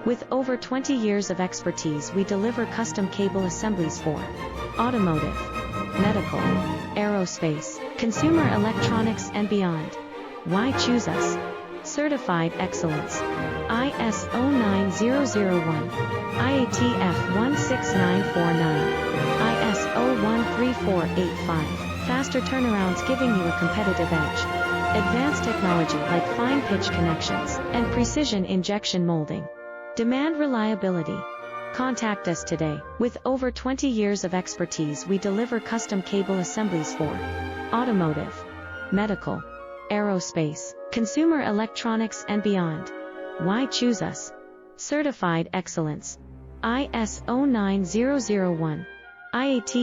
With over 20 years of expertise, we deliver custom cable assemblies for automotive, medical, aerospace, consumer electronics and beyond. Why choose us? Certified excellence. ISO 9001, IATF 16949, ISO 13485. Faster turnarounds giving you a competitive edge. Advanced technology like fine pitch connections and precision injection molding. Demand reliability. Contact us today. With over 20 years of expertise, we deliver custom cable assemblies for automotive, medical, aerospace, consumer electronics and beyond. Why choose us? Certified excellence. ISO 9001, IATF